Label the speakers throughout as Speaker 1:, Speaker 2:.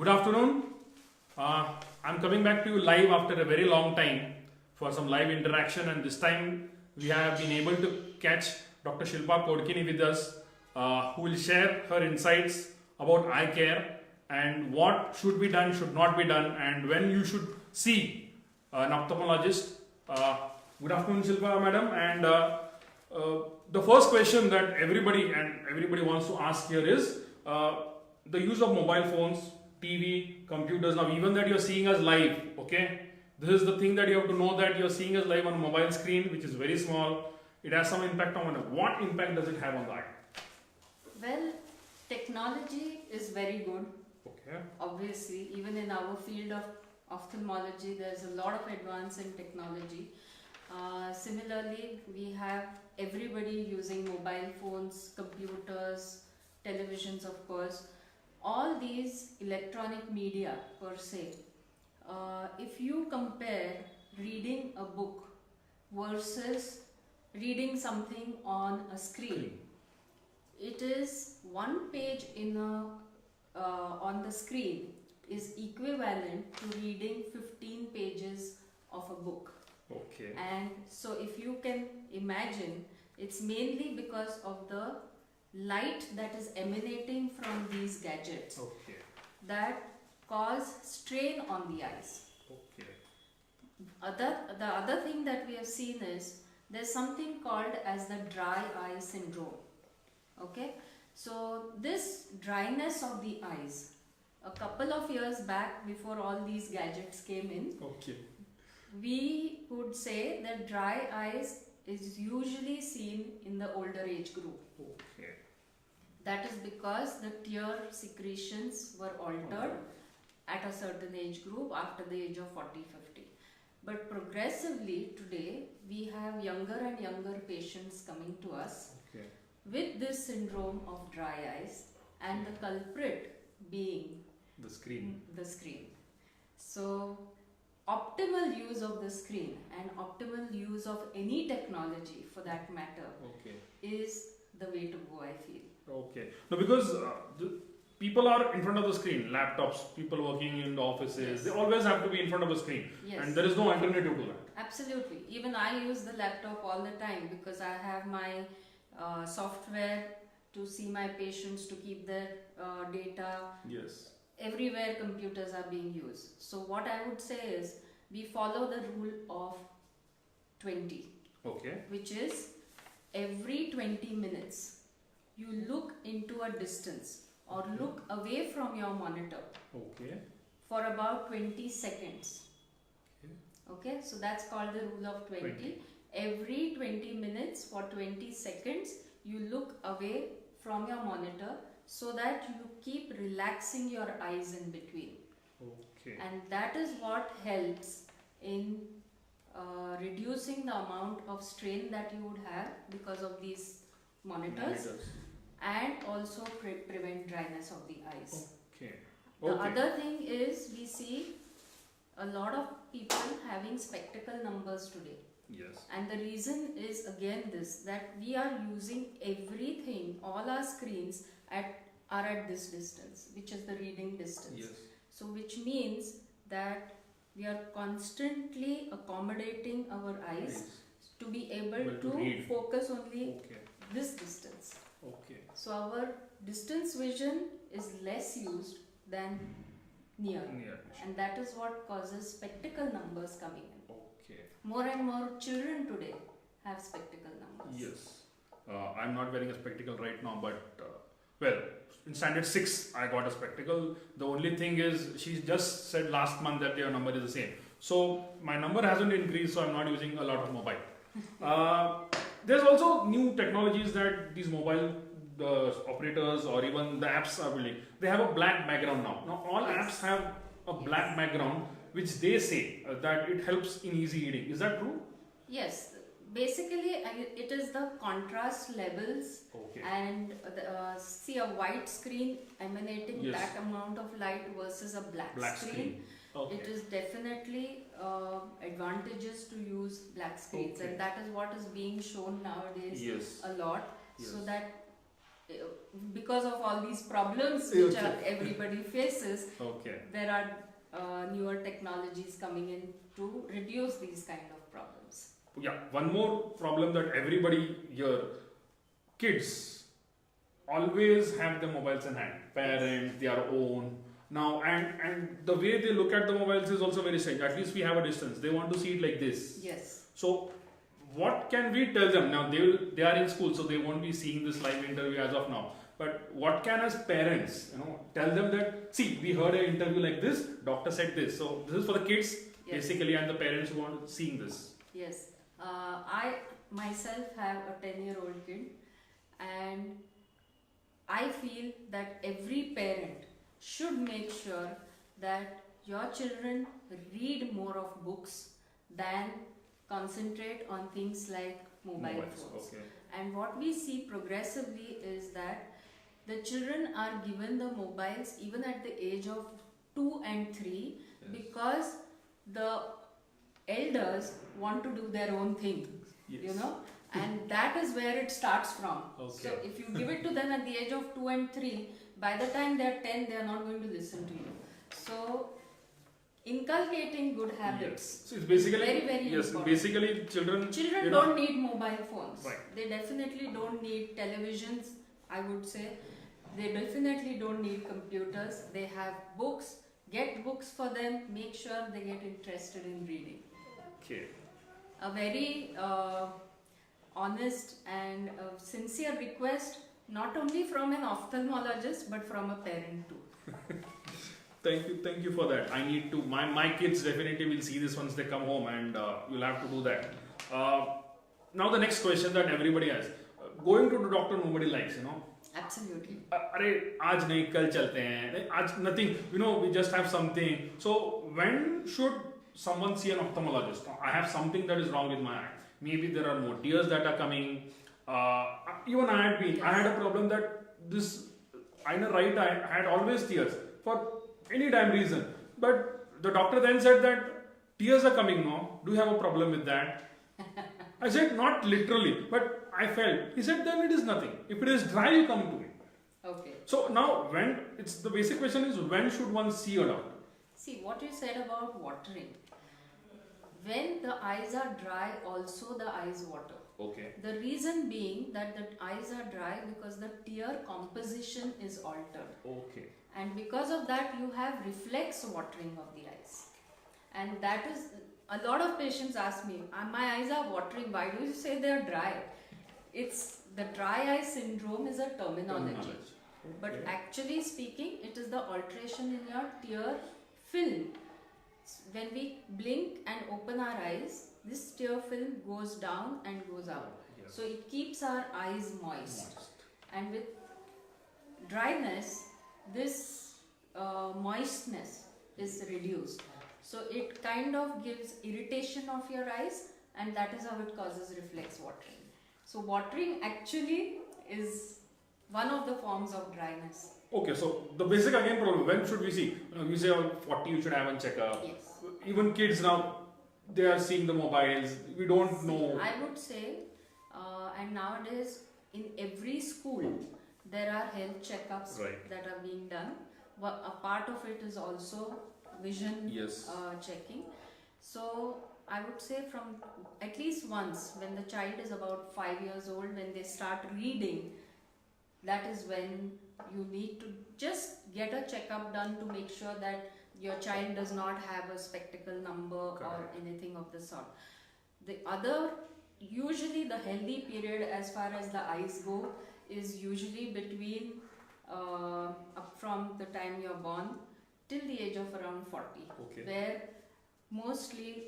Speaker 1: Good afternoon. I'm coming back to you live after a very long time for some live interaction, and this time we have been able to catch Dr. Shilpa Kodkany with us, who will share her insights about eye care and what should be done, should not be done, and when you should see an ophthalmologist. Good afternoon, Shilpa madam. And the first question that everybody wants to ask here is the use of mobile phones, TV, computers. Now, even that you're seeing us live, okay? This is the thing that you have to know, that you're seeing us live on a mobile screen, which is very small. It has some impact on it. What impact does it have on the eye?
Speaker 2: Well, technology is very good.
Speaker 1: Okay.
Speaker 2: Obviously, even in our field of ophthalmology, there's a lot of advance in technology. Similarly, we have everybody using mobile phones, computers, televisions, of course. All these electronic media per se. If you compare reading a book versus reading something on a screen, it is one page in on the screen is equivalent to reading 15 pages of a book.
Speaker 1: Okay.
Speaker 2: And so if you can imagine, it's mainly because of the light that is emanating from these gadgets that cause strain on the eyes. The other thing that we have seen is there's something called as the dry eye syndrome. Okay, so this dryness of the eyes, a couple of years back, before all these gadgets came in, we would say that dry eyes is usually seen in the older age group. That is because the tear secretions were altered at a certain age group after the age of 40-50. But progressively today, we have younger and younger patients coming to us with this syndrome of dry eyes, and the culprit being
Speaker 1: the screen.
Speaker 2: So optimal use of the screen and optimal use of any technology for that matter is the way to go, I feel.
Speaker 1: Okay. No, because people are in front of the screen, laptops, people working in the offices, they always have to be in front of a screen. And there is no alternative to that.
Speaker 2: Absolutely. Even I use the laptop all the time because I have my software to see my patients, to keep their data. Everywhere computers are being used. So what I would say is we follow the rule of 20. Which is every 20 minutes you look into a distance or look away from your monitor for about 20 seconds. Okay, so that's called the rule of 20. Every 20 minutes for 20 seconds you look away from your monitor so that you keep relaxing your eyes in between. And that is what helps in reducing the amount of strain that you would have because of these monitors. And also prevent dryness of the eyes. The other thing is we see a lot of people having spectacle numbers today. And the reason is again this, that we are using everything, all our screens are at this distance, which is the reading distance. So which means that we are constantly accommodating our eyes to be able to focus only this distance. So our distance vision is less used than near. And that is what causes spectacle numbers coming in. More and more children today have spectacle numbers.
Speaker 1: I'm not wearing a spectacle right now, but well, in standard 6 I got a spectacle. The only thing is she just said last month that your number is the same. So my number hasn't increased, so I'm not using a lot of mobile. There's also new technologies that these mobile operators or even the apps are building. They have a black background now. Now all apps have a black background, which they say that it helps in easy reading. Is that true?
Speaker 2: Yes. Basically, it is the contrast levels and see a white screen emanating that amount of light versus a black screen. It is definitely advantageous to use black screens, and that is what is being shown nowadays a lot, so that because of all these problems which everybody faces, there are newer technologies coming in to reduce these kind of problems.
Speaker 1: Yeah, one more problem that everybody here, kids always have the mobiles in hand, parents, their own. Now, and the way they look at the mobiles is also very strange. At least we have a distance. They want to see it like this.
Speaker 2: Yes.
Speaker 1: So, what can we tell them? Now, they are in school, so they won't be seeing this live interview as of now. But what can as parents, tell them that, see, we heard an interview like this, doctor said this. So, this is for the kids, basically, and the parents who want seeing this.
Speaker 2: Yes. I myself have a 10-year-old kid, and I feel that every parent should make sure that your children read more of books than concentrate on things like mobile phones.
Speaker 1: Okay.
Speaker 2: And what we see progressively is that the children are given the mobiles even at the age of 2 and 3 because the elders want to do their own thing, and that is where it starts from. So if you give it to them at the age of 2 and 3, by the time they are 10, they are not going to listen to you. So inculcating good habits.
Speaker 1: So it's basically
Speaker 2: very, very important.
Speaker 1: Basically children
Speaker 2: don't need mobile phones.
Speaker 1: Right.
Speaker 2: They definitely don't need televisions, I would say. They definitely don't need computers. They have books. Get books for them. Make sure they get interested in reading.
Speaker 1: Okay.
Speaker 2: A very honest and sincere request, not only from an ophthalmologist but from a parent too.
Speaker 1: Thank you for that. I need to. My kids definitely will see this once they come home, and you'll have to do that. Now the next question that everybody has: going to the doctor, nobody likes,
Speaker 2: Absolutely.
Speaker 1: अरे आज नहीं कल चलते हैं आज nothing, we just have something. So when should someone see an ophthalmologist? I have something that is wrong with my eye. Maybe there are more tears that are coming. Even I had a problem that this in the right eye had always tears for any damn reason. But the doctor then said that tears are coming now. Do you have a problem with that? I said not literally, but I felt. He said then it is nothing. If it is dry, you come to me.
Speaker 2: Okay.
Speaker 1: So now the basic question is, when should one see a doctor?
Speaker 2: See what you said about watering. When the eyes are dry, also the eyes water.
Speaker 1: Okay.
Speaker 2: The reason being that the eyes are dry because the tear composition is altered.
Speaker 1: Okay.
Speaker 2: And because of that, you have reflex watering of the eyes. And that is, a lot of patients ask me, my eyes are watering, why do you say they are dry? It's the dry eye syndrome is a terminology. Okay. But actually speaking, it is the alteration in your tear film. When we blink and open our eyes, this tear film goes down and goes out. Yes. So it keeps our eyes moist. And with dryness, this moistness is reduced. So it kind of gives irritation of your eyes, and that is how it causes reflex watering. So watering actually is one of the forms of dryness.
Speaker 1: Okay, so the basic again problem, when should we see? You say 40 you should have a checkup.
Speaker 2: Yes.
Speaker 1: Even kids now, they are seeing the mobiles. We don't know.
Speaker 2: I would say, and nowadays in every school, there are health checkups that are being done. A part of it is also vision checking. So I would say from at least once, when the child is about 5 years old, when they start reading, that is when you need to just get a checkup done to make sure that your child does not have a spectacle number or anything of the sort. The other, usually the healthy period as far as the eyes go is usually between up from the time you're born till the age of around 40, where mostly,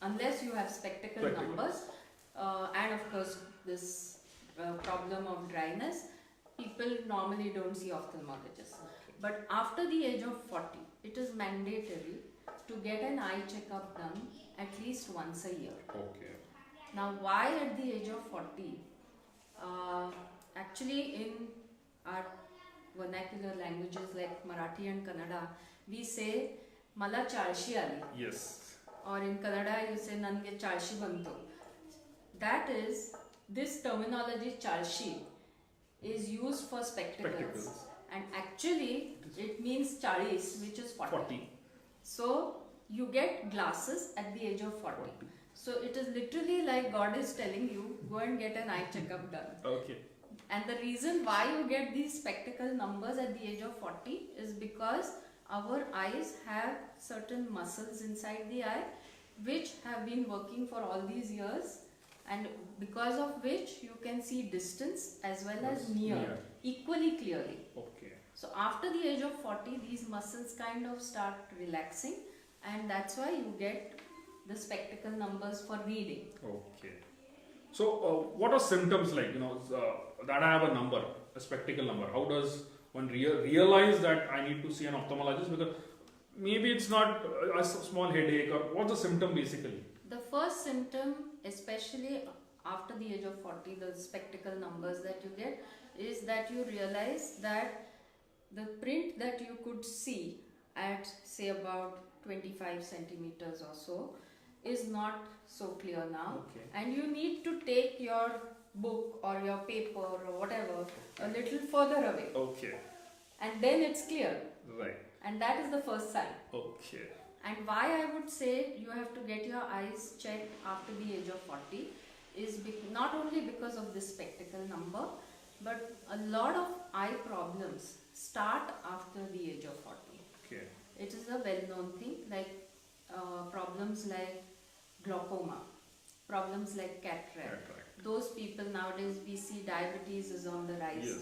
Speaker 2: unless you have spectacle numbers, and of course this problem of dryness, people normally don't see ophthalmologists. But after the age of 40, it is mandatory to get an eye checkup done at least once a year.
Speaker 1: Okay.
Speaker 2: Now, why at the age of 40? Actually, in our vernacular languages like Marathi and Kannada, we say "Mala charshi ali."
Speaker 1: Yes.
Speaker 2: Or in Kannada, you say "Nange charshi bantu." That is, this terminology charshi is used for spectacles.
Speaker 1: Spectacles.
Speaker 2: And actually it means 40, which is 40. So you get glasses at the age of 40. So it is literally like God is telling you, go and get an eye checkup done.
Speaker 1: Okay.
Speaker 2: And the reason why you get these spectacle numbers at the age of 40 is because our eyes have certain muscles inside the eye which have been working for all these years, and because of which you can see distance as well as near equally clearly.
Speaker 1: Okay.
Speaker 2: So after the age of 40, these muscles kind of start relaxing, and that's why you get the spectacle numbers for reading.
Speaker 1: Okay. So what are symptoms like, that I have a number, a spectacle number? How does one realize that I need to see an ophthalmologist? Because maybe it's not a small headache, or what's the symptom basically?
Speaker 2: The first symptom, especially after the age of 40, the spectacle numbers that you get, is that you realize that the print that you could see at say about 25 centimeters or so is not so clear now.
Speaker 1: Okay.
Speaker 2: And you need to take your book or your paper or whatever a little further away.
Speaker 1: Okay.
Speaker 2: And then it's clear.
Speaker 1: Right.
Speaker 2: And that is the first sign.
Speaker 1: Okay.
Speaker 2: And why I would say you have to get your eyes checked after the age of 40 is not only because of this spectacle number, but a lot of eye problems start after the age of 40.
Speaker 1: Okay.
Speaker 2: It is a well-known thing, like problems like glaucoma, problems like cataract. Those people nowadays, we see diabetes is on the rise.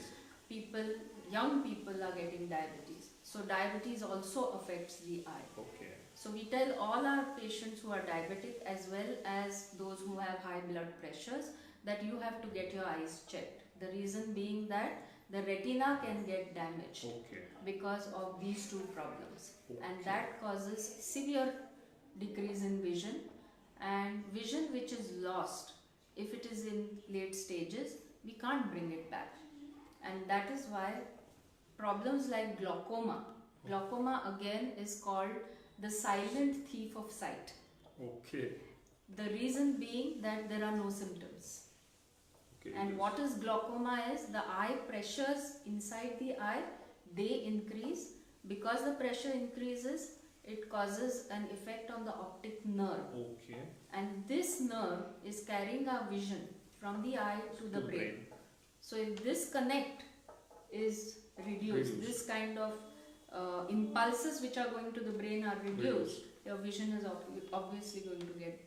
Speaker 1: Yes.
Speaker 2: Young people are getting diabetes. So diabetes also affects the eye.
Speaker 1: Okay.
Speaker 2: So we tell all our patients who are diabetic as well as those who have high blood pressures that you have to get your eyes checked. The reason being that the retina can get damaged because of these two problems. And that causes severe decrease in vision, and vision which is lost, if it is in late stages, we can't bring it back. And that is why problems like glaucoma again is called the silent thief of sight.
Speaker 1: Okay.
Speaker 2: The reason being that there are no symptoms.
Speaker 1: Okay.
Speaker 2: And what is glaucoma is the eye pressures inside the eye, they increase. Because the pressure increases, it causes an effect on the optic nerve.
Speaker 1: Okay.
Speaker 2: And this nerve is carrying our vision from the eye to the brain. So if this connect is reduced, this kind of impulses which are going to the brain are reduced, your vision is obviously going to get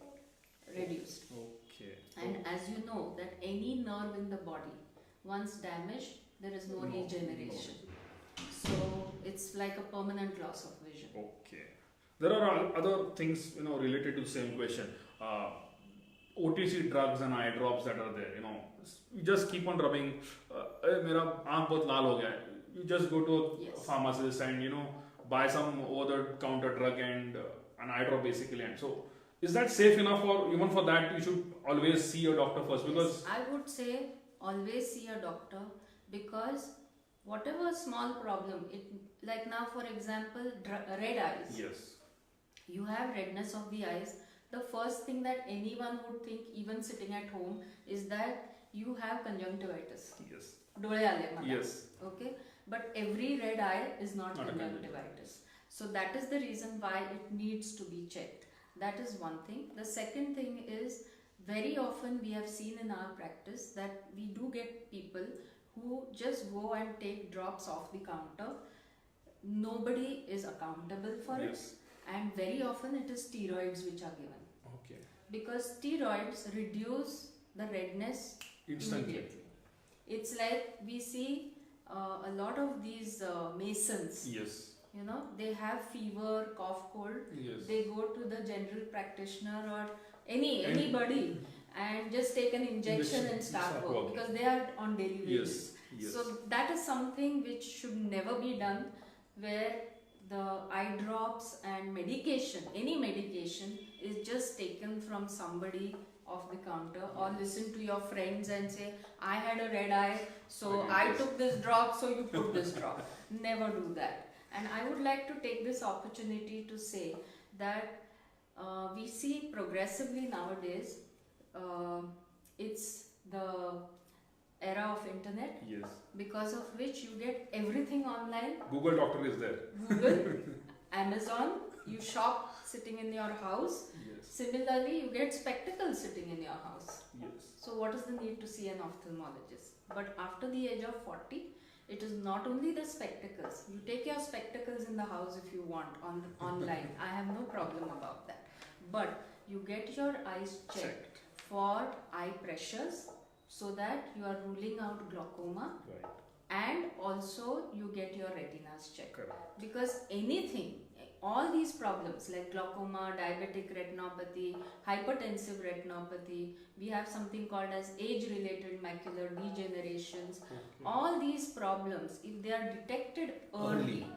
Speaker 2: reduced.
Speaker 1: Okay.
Speaker 2: And as you know that any nerve in the body, once damaged, there is no regeneration. So it's like a permanent loss of vision.
Speaker 1: Okay. There are other things, related to the same question. OTC drugs and eye drops that are there, you just keep on rubbing. Mera aankh bahut laal ho gaya hai. You just go to a pharmacist and, buy some over-the-counter drug and an eye drop basically. And so, is that safe enough, or even for that you should always see your doctor first? Because
Speaker 2: I would say always see a doctor, because whatever small problem, like now for example, red eyes.
Speaker 1: Yes.
Speaker 2: You have redness of the eyes. The first thing that anyone would think, even sitting at home, is that you have conjunctivitis.
Speaker 1: Yes.
Speaker 2: Dole aale mata.
Speaker 1: Yes.
Speaker 2: Okay. But every red eye is not conjunctivitis. So that is the reason why it needs to be checked. That is one thing. The second thing is, very often we have seen in our practice that we do get people who just go and take drops off the counter. Nobody is accountable for it. And very often it is steroids which are given.
Speaker 1: Okay.
Speaker 2: Because steroids reduce the redness immediately. It's like we see a lot of these masons.
Speaker 1: Yes.
Speaker 2: They have fever, cough, cold.
Speaker 1: Yes.
Speaker 2: They go to the general practitioner or anybody and just take an injection and start work, because they are on daily wages.
Speaker 1: Yes.
Speaker 2: So that is something which should never be done, where the eye drops and medication, any medication, is just taken from somebody off the counter, or listen to your friends and say, I had a red eye, so I took this drop, so you put this drop. Never do that. And I would like to take this opportunity to say that we see progressively nowadays, it's the era of internet.
Speaker 1: Yes.
Speaker 2: Because of which you get everything online.
Speaker 1: Google Doctor is there.
Speaker 2: Google, Amazon, you shop sitting in your house.
Speaker 1: Yes.
Speaker 2: Similarly, you get spectacles sitting in your house.
Speaker 1: Yes.
Speaker 2: So what is the need to see an ophthalmologist? But after the age of 40, it is not only the spectacles. You take your spectacles in the house if you want online. I have no problem about that. But you get your eyes checked for eye pressures so that you are ruling out glaucoma.
Speaker 1: Right.
Speaker 2: And also you get your retinas checked.
Speaker 1: Correct.
Speaker 2: Because anything, all these problems like glaucoma, diabetic retinopathy, hypertensive retinopathy, we have something called as age-related macular degenerations.
Speaker 1: Okay.
Speaker 2: All these problems, if they are detected early,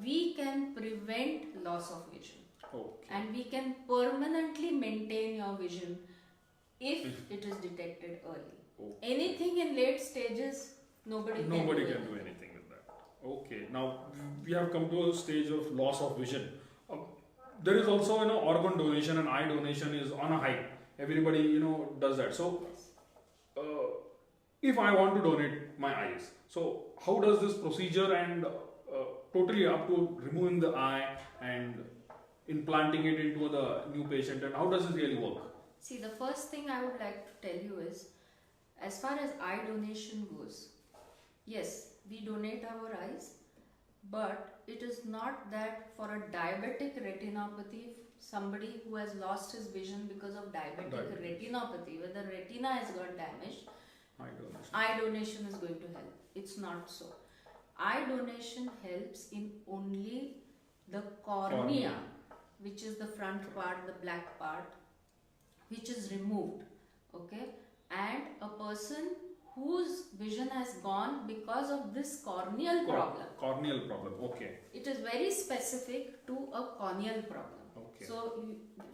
Speaker 2: we can prevent loss of vision.
Speaker 1: Okay.
Speaker 2: And we can permanently maintain your vision if it is detected early.
Speaker 1: Okay.
Speaker 2: Anything in late stages, nobody can do
Speaker 1: anything with that. Okay. Now we have come to a stage of loss of vision. There is also organ donation and eye donation is on a high. Everybody does that. So if I want to donate my eyes, so how does this procedure and totally up to removing the eye and implanting it into the new patient, and how does it really work?
Speaker 2: See, the first thing I would like to tell you is, as far as eye donation goes, yes, we donate our eyes, but it is not that for a diabetic retinopathy, somebody who has lost his vision because of diabetic retinopathy, where the retina has got damaged, eye donation is going to help. It's not so. Eye donation helps in only the cornea, which is the front part, the black part, which is removed, okay? And a person whose vision has gone because of this corneal problem.
Speaker 1: Corneal problem, okay.
Speaker 2: It is very specific to a corneal problem.
Speaker 1: Okay.
Speaker 2: So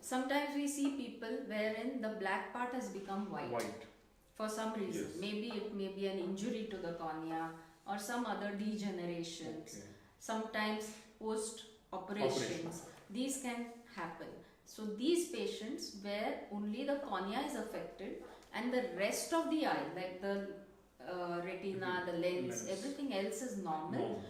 Speaker 2: sometimes we see people wherein the black part has become white. For some reason.
Speaker 1: Yes.
Speaker 2: Maybe it may be an injury to the cornea or some other degenerations.
Speaker 1: Okay.
Speaker 2: Sometimes post-operations. These can happen. So these patients where only the cornea is affected and the rest of the eye, like the retina, the lens, everything else is normal.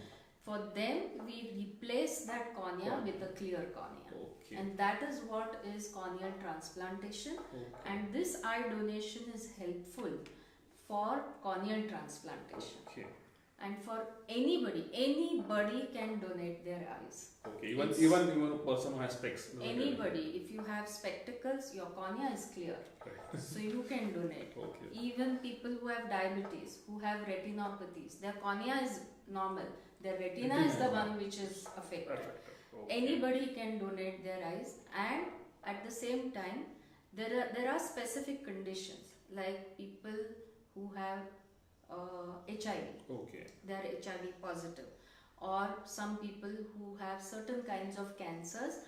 Speaker 2: For them, we replace that cornea with a clear cornea.
Speaker 1: Okay.
Speaker 2: And that is what is corneal transplantation.
Speaker 1: Okay.
Speaker 2: And this eye donation is helpful for corneal transplantation.
Speaker 1: Okay.
Speaker 2: And for anybody can donate their eyes.
Speaker 1: Okay, even a person who has specs.
Speaker 2: Anybody, if you have spectacles, your cornea is clear.
Speaker 1: Right.
Speaker 2: So you can donate.
Speaker 1: Okay.
Speaker 2: Even people who have diabetes, who have retinopathies, their cornea is normal. Their retina is the one which is affected.
Speaker 1: Okay.
Speaker 2: Anybody can donate their eyes, and at the same time, there are specific conditions like people who have HIV.
Speaker 1: Okay.
Speaker 2: They are HIV positive, or some people who have certain kinds of cancers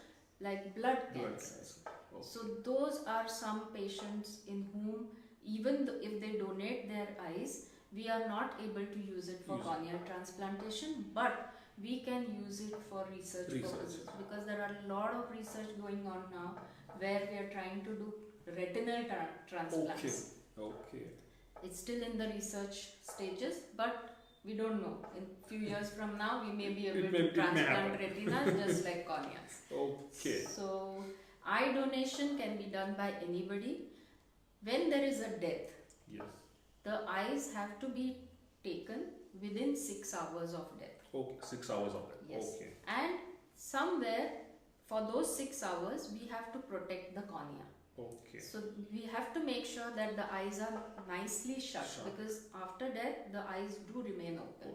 Speaker 2: like blood cancers.
Speaker 1: Okay.
Speaker 2: So those are some patients in whom even if they donate their eyes, we are not able to use it for corneal transplantation, but we can use it for research purposes, because there are a lot of research going on now where we are trying to do retinal transplants.
Speaker 1: Okay.
Speaker 2: It's still in the research stages, but we don't know. In few years from now, we may be able to transplant retinas just like corneas.
Speaker 1: Okay.
Speaker 2: So, eye donation can be done by anybody. When there is a death, the eyes have to be taken within 6 hours of death.
Speaker 1: Okay, 6 hours of death.
Speaker 2: Yes.
Speaker 1: Okay.
Speaker 2: And somewhere for those 6 hours, we have to protect the cornea.
Speaker 1: Okay.
Speaker 2: So we have to make sure that the eyes are nicely shut, because after death the eyes do remain open.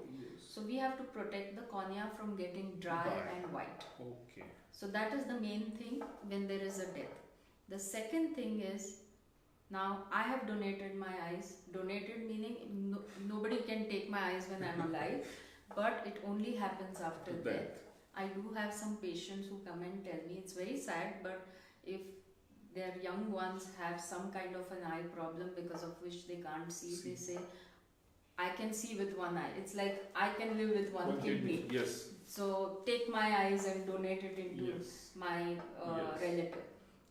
Speaker 2: So we have to protect the cornea from getting dry and white.
Speaker 1: Okay.
Speaker 2: So that is the main thing when there is a death. The second thing is, now I have donated my eyes. Donated meaning nobody can take my eyes when I'm alive, but it only happens after death. I do have some patients who come and tell me, it's very sad, but if their young ones have some kind of an eye problem because of which they can't see, they say, I can see with one eye. It's like I can live with one kidney.
Speaker 1: Yes.
Speaker 2: So take my eyes and donate it into my relative.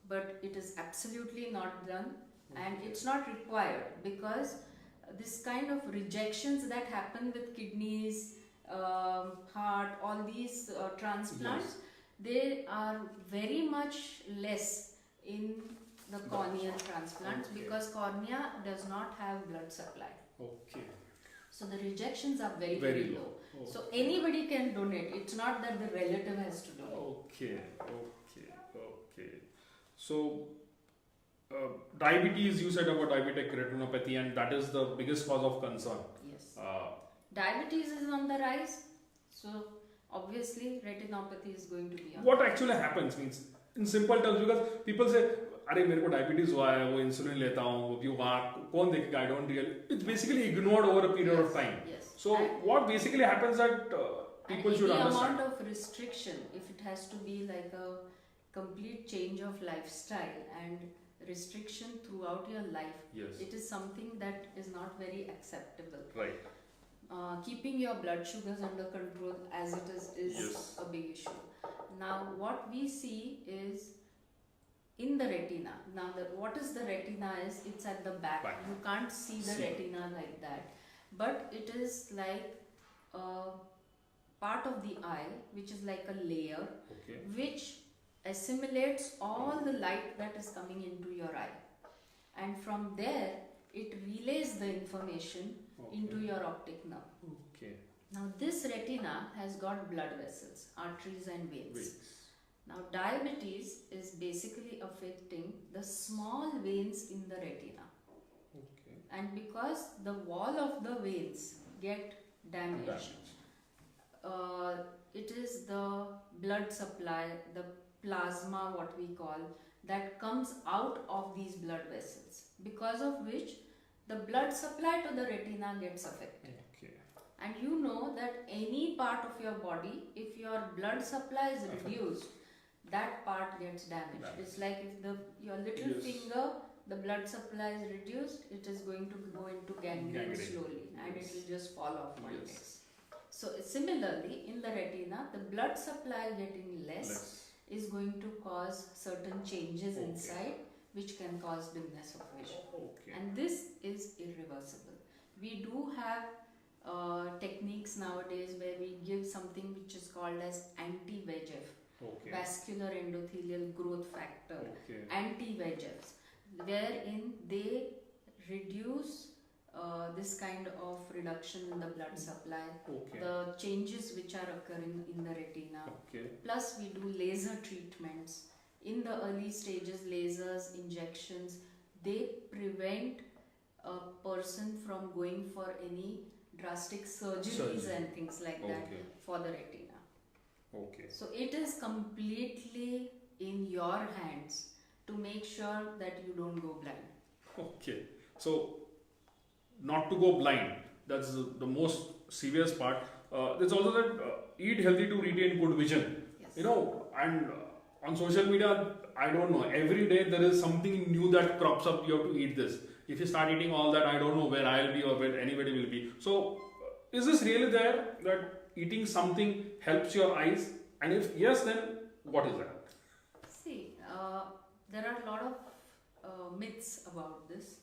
Speaker 2: But it is absolutely not done, and it's not required, because this kind of rejections that happen with kidneys, heart, all these transplants, they are very much less in the corneal transplants because cornea does not have blood supply.
Speaker 1: Okay.
Speaker 2: So the rejections are very, very low. Okay. So anybody can donate. It's not that the relative has to donate.
Speaker 1: Okay. So diabetes, you said about diabetic retinopathy, and that is the biggest cause of concern.
Speaker 2: Yes. Diabetes is on the rise, so obviously retinopathy is going to be on.
Speaker 1: What actually happens means, in simple terms, because people say, अरे मेरे को diabetes हुआ है, वो insulin लेता हूँ, वो कौन देखेगा? I don't really. It's basically ignored over a period of time.
Speaker 2: Yes.
Speaker 1: So what basically happens that people should understand.
Speaker 2: The amount of restriction, if it has to be like a complete change of lifestyle and restriction throughout your life, it is something that is not very acceptable.
Speaker 1: Right.
Speaker 2: Keeping your blood sugars under control as it is a big issue. Now what we see is in the retina. Now what is the retina is, it's at the back. You can't see the retina like that. But it is like a part of the eye which is like a layer which assimilates all the light that is coming into your eye. And from there it relays the information into your optic nerve. Now this retina has got blood vessels, arteries and veins. Now diabetes is basically affecting the small veins in the retina. And because the wall of the veins get damaged, it is the blood supply, the plasma what we call, that comes out of these blood vessels, because of which the blood supply to the retina gets affected. And you know that any part of your body, if your blood supply is reduced, that part gets damaged. It's like if your little finger, the blood supply is reduced, it is going to go into gangrene slowly and it will just fall off one day. So similarly, in the retina, the blood supply getting less is going to cause certain changes inside which can cause dimness of vision. And this is irreversible. We do have techniques nowadays where we give something which is called as anti-VEGF, vascular endothelial growth factor, anti-VEGFs, wherein they reduce this kind of reduction in the blood supply, the changes which are occurring in the retina. Plus we do laser treatments. In the early stages, lasers, injections, they prevent a person from going for any drastic surgeries and things like that for the retina. So it is completely in your hands to make sure that you don't go blind.
Speaker 1: So not to go blind, that's the most serious part. There's also that eat healthy to retain good vision. You know, and on social media, I don't know, every day there is something new that crops up. You have to eat this. If you start eating all that, I don't know where I'll be or where anybody will be. So is this really there, that eating something helps your eyes? And if yes, then what is that?
Speaker 2: See, there are a lot of myths about this.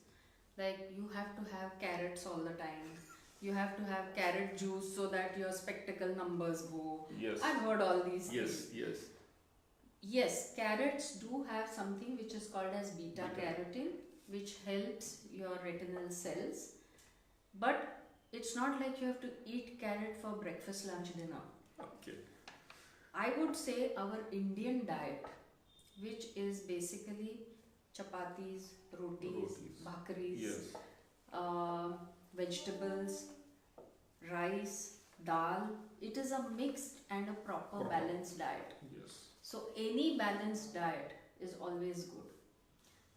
Speaker 2: Like you have to have carrots all the time. You have to have carrot juice so that your spectacle numbers go. I've heard all these things. Yes, carrots do have something which is called as beta-carotene, which helps your retinal cells. But it's not like you have to eat carrot for breakfast, lunch, dinner. I would say our Indian diet, which is basically chapatis, rotis, bhakaris, vegetables, rice, dal, it is a mixed and a proper balanced diet. So any balanced diet is always good.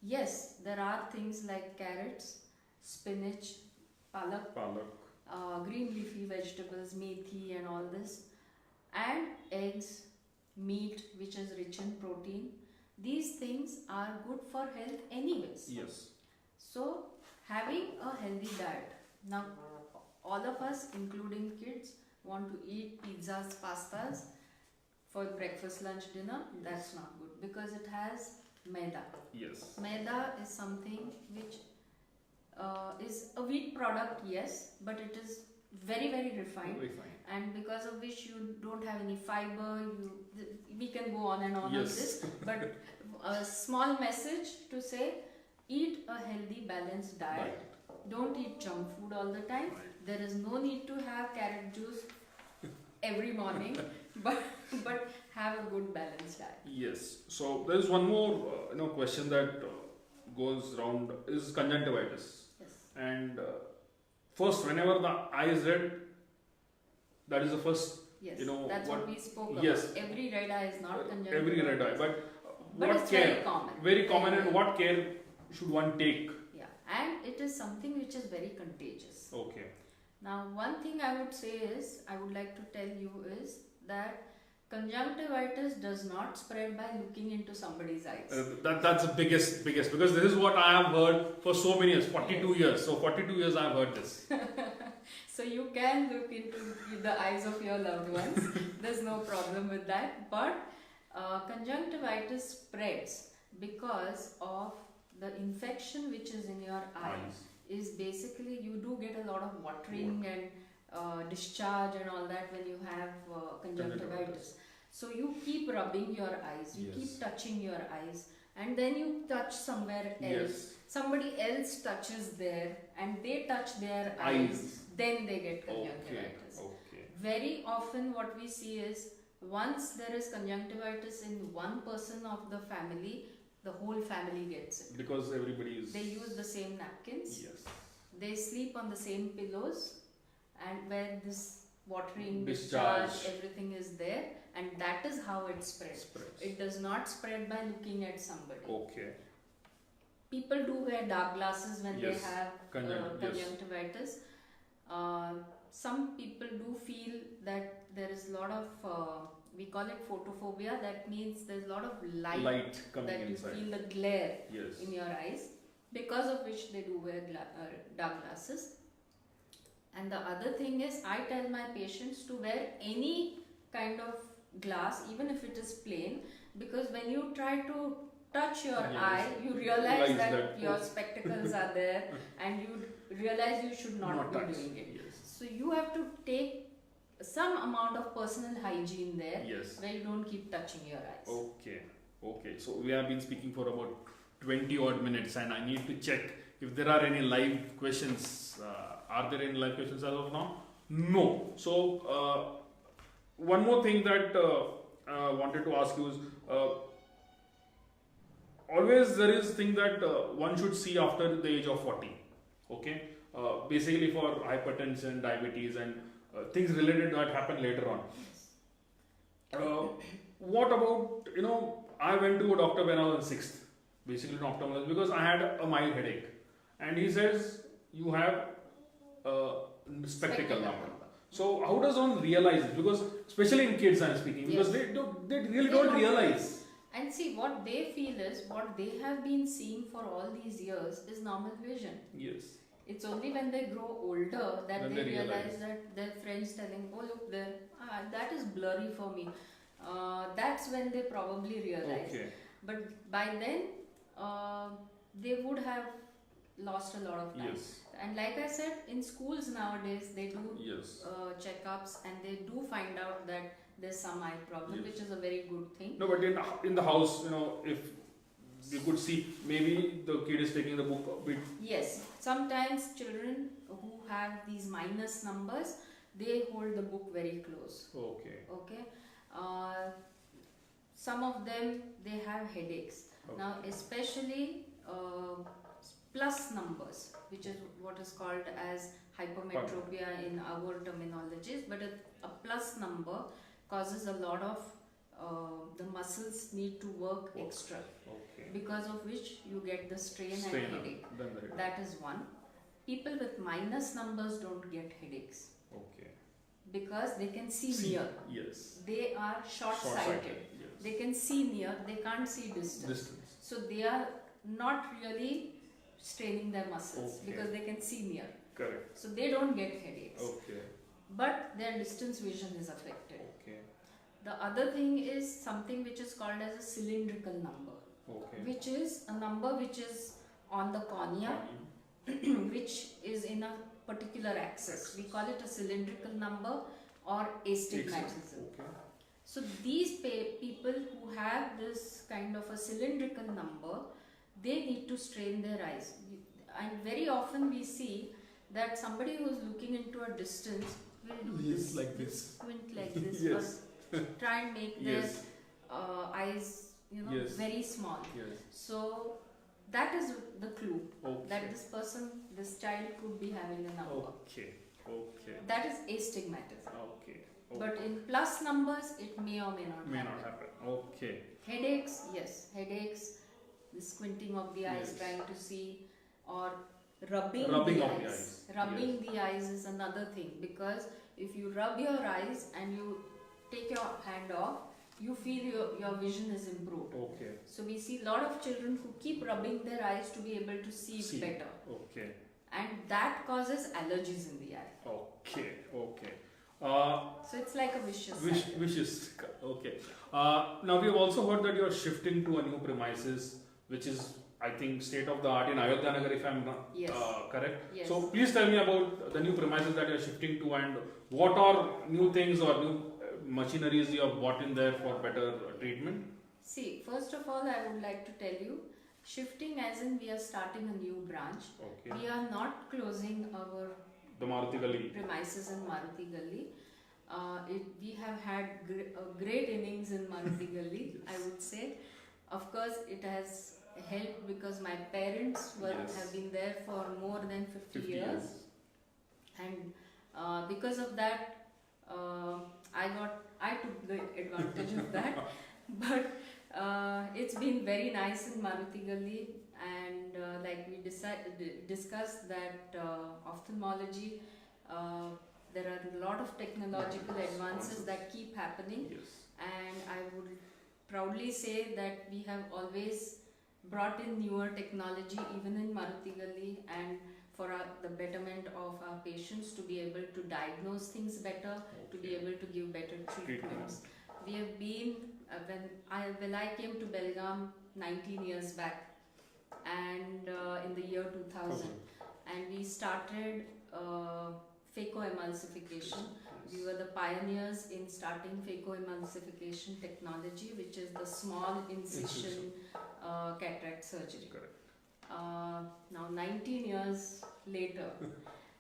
Speaker 2: Yes, there are things like carrots, spinach, palak, green leafy vegetables, methi and all this, and eggs, meat which is rich in protein. These things are good for health anyways. So having a healthy diet. Now all of us, including kids, want to eat pizzas, pastas for breakfast, lunch, dinner. That's not good because it has maida. Maida is something which is a wheat product, yes, but it is very very refined, and because of which you don't have any fiber. We can go on and on
Speaker 1: Yes.
Speaker 2: this, but a small message to say: eat a healthy, balanced diet. Don't eat junk food all the time. There is no need to have carrot juice every morning, but have a good balanced diet.
Speaker 1: Yes. So there is one more question that goes round is conjunctivitis.
Speaker 2: Yes.
Speaker 1: And first, whenever the eye is red, that is the first.
Speaker 2: Yes. That's what we spoke about.
Speaker 1: Yes.
Speaker 2: Every red eye is not conjunctivitis.
Speaker 1: Every red eye, but what
Speaker 2: it's
Speaker 1: care?
Speaker 2: very common.
Speaker 1: Very common, and what care should one take?
Speaker 2: Yeah, and it is something which is very contagious.
Speaker 1: Okay.
Speaker 2: Now, one thing I would like to tell you is that conjunctivitis does not spread by looking into somebody's eyes.
Speaker 1: That's the biggest, because this is what I have heard for so many years, 42 years. So 42 years I have heard this.
Speaker 2: So you can look into the eyes of your loved ones. There's no problem with that. But conjunctivitis spreads because of the infection which is in your eyes. Is basically you do get a lot of watering and discharge and all that when you have conjunctivitis. So you keep rubbing your eyes, you keep touching your eyes, and then you touch somewhere else.
Speaker 1: Yes.
Speaker 2: Somebody else touches there and they touch their eyes, then they get conjunctivitis.
Speaker 1: Okay.
Speaker 2: Very often what we see is once there is conjunctivitis in one person of the family, the whole family gets it.
Speaker 1: Because everybody is...
Speaker 2: They use the same napkins.
Speaker 1: Yes.
Speaker 2: They sleep on the same pillows, and where this watering,
Speaker 1: Discharge,
Speaker 2: everything is there, and that is how it spreads. It does not spread by looking at somebody.
Speaker 1: Okay.
Speaker 2: People do wear dark glasses when they
Speaker 1: Yes.
Speaker 2: have conjunctivitis. Some people do feel that there is a lot of we call it photophobia. That means there's a lot of light
Speaker 1: coming
Speaker 2: that
Speaker 1: inside.
Speaker 2: you feel the glare
Speaker 1: Yes.
Speaker 2: in your eyes, because of which they do wear dark glasses. And the other thing is, I tell my patients to wear any kind of glass, even if it is plain, because when you try to touch your eye, you realize that your spectacles are there, and you realize you should not be doing it.
Speaker 1: Yes.
Speaker 2: So you have to take some amount of personal hygiene there, where you don't keep touching your eyes.
Speaker 1: Okay. So we have been speaking for about 20 odd minutes, and I need to check if there are any live questions. Are there any live questions as of now? No. So one more thing that I wanted to ask you is, always there is thing that one should see after the age of 40. Okay. Basically for hypertension, diabetes, and things related that happen later on. What about, I went to a doctor when I was in 6th, basically an ophthalmologist, because I had a mild headache, and he says you have spectacle now. So how does one realize it? Because especially in kids I'm speaking, because they really don't realize.
Speaker 2: And see, what they feel is, what they have been seeing for all these years is normal vision.
Speaker 1: Yes.
Speaker 2: It's only when they grow older that they realize that their friends telling, oh look there, that is blurry for me. That's when they probably realize.
Speaker 1: Okay.
Speaker 2: But by then, they would have lost a lot of time.
Speaker 1: Yes.
Speaker 2: And like I said, in schools nowadays, they do checkups, and they do find out that there's some eye problem, which is a very good thing.
Speaker 1: No, but in the house, if you could see, maybe the kid is taking the book a bit.
Speaker 2: Yes, sometimes children who have these minus numbers, they hold the book very close. Okay. Some of them, they have headaches. Now, especially plus numbers, which is what is called as hypermetropia in our terminologies, but a plus number causes a lot of the muscles need to work extra, because of which you get the strain and headache. That is one. People with minus numbers don't get headaches. Because they can see near.
Speaker 1: Yes.
Speaker 2: They are short-sighted. They can see near, they can't see distance. So they are not really straining their muscles because they can see near.
Speaker 1: Correct.
Speaker 2: So they don't get headaches. But their distance vision is affected. The other thing is something which is called as a cylindrical number, which is a number which is on the cornea, which is in a particular axis. We call it a cylindrical number or astigmatism.
Speaker 1: Okay.
Speaker 2: So these people who have this kind of a cylindrical number, they need to strain their eyes. And very often we see that somebody who is looking into a distance will do
Speaker 1: Yes, like this.
Speaker 2: squint like this,
Speaker 1: Yes.
Speaker 2: or try and make
Speaker 1: Yes.
Speaker 2: their eyes,
Speaker 1: Yes.
Speaker 2: very small.
Speaker 1: Yes.
Speaker 2: So that is the clue
Speaker 1: Okay.
Speaker 2: that this person, this child could be having a number.
Speaker 1: Okay. Okay.
Speaker 2: That is astigmatism.
Speaker 1: Okay.
Speaker 2: But in plus numbers, it may or may not
Speaker 1: May
Speaker 2: happen.
Speaker 1: not happen. Okay.
Speaker 2: Headaches, yes, headaches, the squinting of the eyes,
Speaker 1: Yes.
Speaker 2: trying to see, or rubbing
Speaker 1: Rubbing
Speaker 2: the
Speaker 1: of the
Speaker 2: eyes.
Speaker 1: eyes,
Speaker 2: Rubbing
Speaker 1: yes.
Speaker 2: the eyes is another thing, because if you rub your eyes and you take your hand off, you feel your vision is improved.
Speaker 1: Okay.
Speaker 2: So we see a lot of children who keep rubbing their eyes to be able to see better.
Speaker 1: Okay.
Speaker 2: And that causes allergies in the eye.
Speaker 1: Okay. Okay.
Speaker 2: So it's like a vicious cycle.
Speaker 1: Vicious. Okay. Now we have also heard that you are shifting to a new premises, which is, I think, state of the art in Ayodhya Nagar, if I am not
Speaker 2: Yes.
Speaker 1: correct.
Speaker 2: Yes.
Speaker 1: So please tell me about the new premises that you are shifting to, and what are new things or new machineries you have bought in there for better treatment.
Speaker 2: See, first of all, I would like to tell you, shifting as in we are starting a new branch.
Speaker 1: Okay.
Speaker 2: We are not closing our
Speaker 1: The Maruti Gali.
Speaker 2: premises in Maruti Galli. We have had great innings in Maruti Galli,
Speaker 1: Yes.
Speaker 2: I would say. Of course, it has helped because my parents
Speaker 1: Yes.
Speaker 2: have been there for more than 50
Speaker 1: 50
Speaker 2: years. And because of that, I took the advantage of that. But it's been very nice in Maruti Galli, and like we discussed that ophthalmology, there are a lot of technological advances that keep happening,
Speaker 1: Yes.
Speaker 2: and I would proudly say that we have always brought in newer technology even in Maruti Galli, and for the betterment of our patients, to be able to diagnose things better, to be able to give better treatments. We have been, when I came to Belgavi 19 years back, and in the year 2000, and we started phacoemulsification. We were the pioneers in starting phacoemulsification technology, which is the small incision cataract surgery.
Speaker 1: Correct.
Speaker 2: Now 19 years later,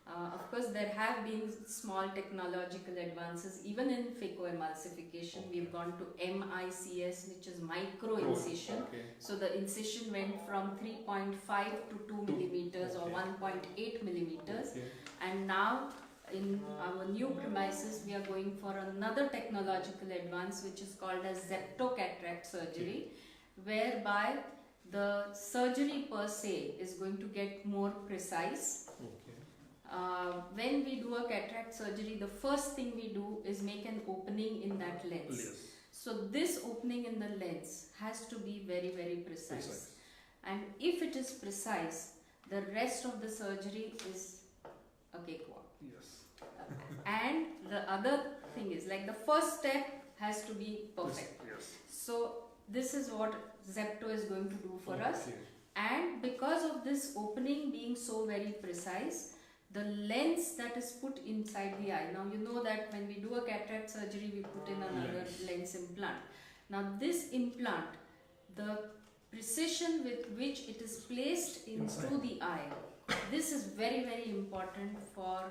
Speaker 2: of course there have been small technological advances even in phacoemulsification. We've gone to MICS, which is micro incision.
Speaker 1: Okay.
Speaker 2: So the incision went from 3.5 to 2 millimeters or 1.8 millimeters.
Speaker 1: Okay.
Speaker 2: And now in our new premises, we are going for another technological advance, which is called as zeptocataract surgery, whereby the surgery per se is going to get more precise.
Speaker 1: Okay.
Speaker 2: When we do a cataract surgery, the first thing we do is make an opening in that lens.
Speaker 1: Yes.
Speaker 2: So this opening in the lens has to be very, very precise. And if it is precise, the rest of the surgery is a cakewalk.
Speaker 1: Yes.
Speaker 2: And the other thing is, like, the first step has to be perfect.
Speaker 1: Yes.
Speaker 2: So this is what Zepto is going to do for us.
Speaker 1: Okay.
Speaker 2: And because of this opening being so very precise, the lens that is put inside the eye. Now you know that when we do a cataract surgery, we put in another lens implant. Now this implant, the precision with which it is placed into the eye, this is very, very important for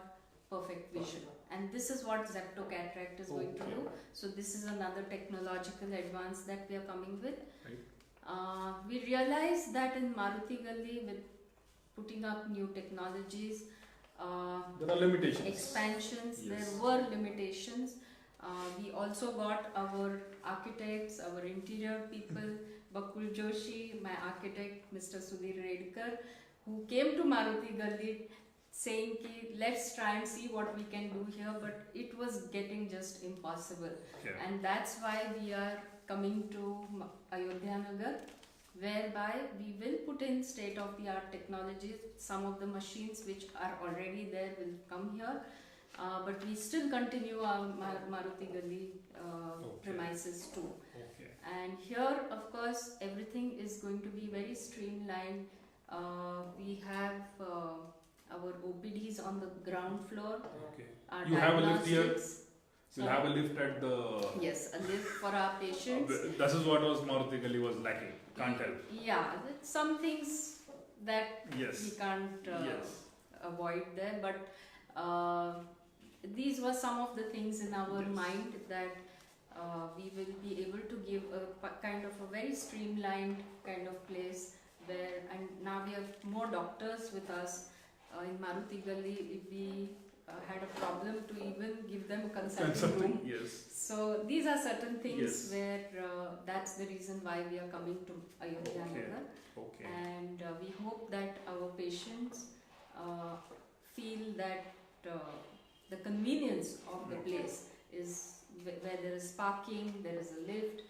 Speaker 2: perfect vision. And this is what zeptocataract is going to do. So this is another technological advance that we are coming with.
Speaker 1: Right.
Speaker 2: We realized that in Maruti Galli, with putting up new technologies,
Speaker 1: there are limitations.
Speaker 2: Expansions,
Speaker 1: Yes.
Speaker 2: there were limitations. We also got our architects, our interior people, Bakul Joshi, my architect, Mr. Sudhir Redkar, who came to Maruti Galli saying ki, let's try and see what we can do here, but it was getting just impossible.
Speaker 1: Yeah.
Speaker 2: And that's why we are coming to Ayodhya Nagar, whereby we will put in state-of-the-art technologies. Some of the machines which are already there will come here, but we still continue our Maruti Galli premises too.
Speaker 1: Okay.
Speaker 2: And here, of course, everything is going to be very streamlined. We have our OPDs on the ground floor.
Speaker 1: Okay.
Speaker 2: Our
Speaker 1: You have a lift here?
Speaker 2: diagnostics.
Speaker 1: You'll have a lift at the...
Speaker 2: Yes, a lift for our patients.
Speaker 1: This is what was Maruti was lacking. Can't help.
Speaker 2: Yeah, some things that
Speaker 1: Yes.
Speaker 2: we can't
Speaker 1: Yes.
Speaker 2: avoid there, but these were some of the things in our
Speaker 1: Yes.
Speaker 2: mind that we will be able to give a kind of a very streamlined kind of place where, and now we have more doctors with us in Maruti Gali. If we had a problem to even give them a consulting room.
Speaker 1: Yes.
Speaker 2: So these are certain things
Speaker 1: Yes.
Speaker 2: where that's the reason why we are coming to Ayodhya
Speaker 1: Okay.
Speaker 2: Nagar.
Speaker 1: Okay.
Speaker 2: And we hope that our patients feel that the convenience of the place is where there is parking, there is a lift,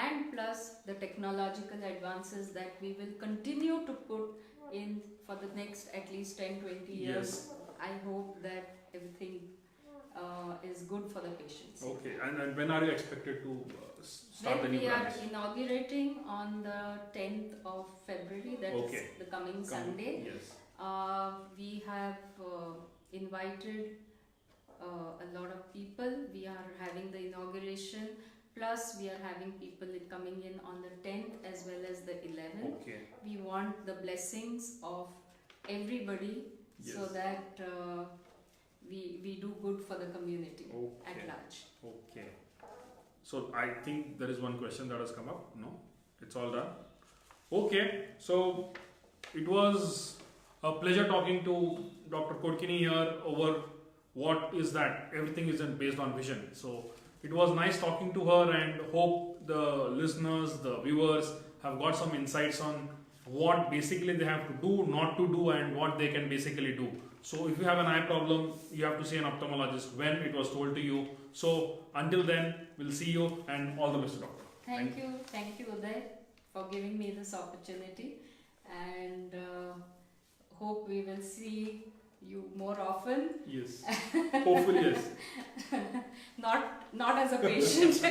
Speaker 2: and plus the technological advances that we will continue to put in for the next at least 10-20 years.
Speaker 1: Yes.
Speaker 2: I hope that everything is good for the patients.
Speaker 1: Okay. And when are you expected to start the new
Speaker 2: We
Speaker 1: branch?
Speaker 2: are inaugurating on the 10th of February, that is
Speaker 1: Okay.
Speaker 2: the coming Sunday.
Speaker 1: Yes.
Speaker 2: We have invited a lot of people. We are having the inauguration, plus we are having people coming in on the 10th as well as the 11th.
Speaker 1: Okay.
Speaker 2: We want the blessings of everybody so
Speaker 1: Yes.
Speaker 2: that we do good for the community at
Speaker 1: Okay.
Speaker 2: large.
Speaker 1: Okay. So I think there is one question that has come up. No? It's all done. Okay. So it was a pleasure talking to Dr. Kodkany here over what is that. Everything is based on vision. So it was nice talking to her, and hope the listeners, the viewers have got some insights on what basically they have to do, not to do, and what they can basically do. So if you have an eye problem, you have to see an ophthalmologist when it was told to you. So until then, we'll see you, and all the best, doctor.
Speaker 2: Thank you Uday for giving me this opportunity, and hope we will see you more often.
Speaker 1: Yes. Hopefully, yes.
Speaker 2: Not as a patient.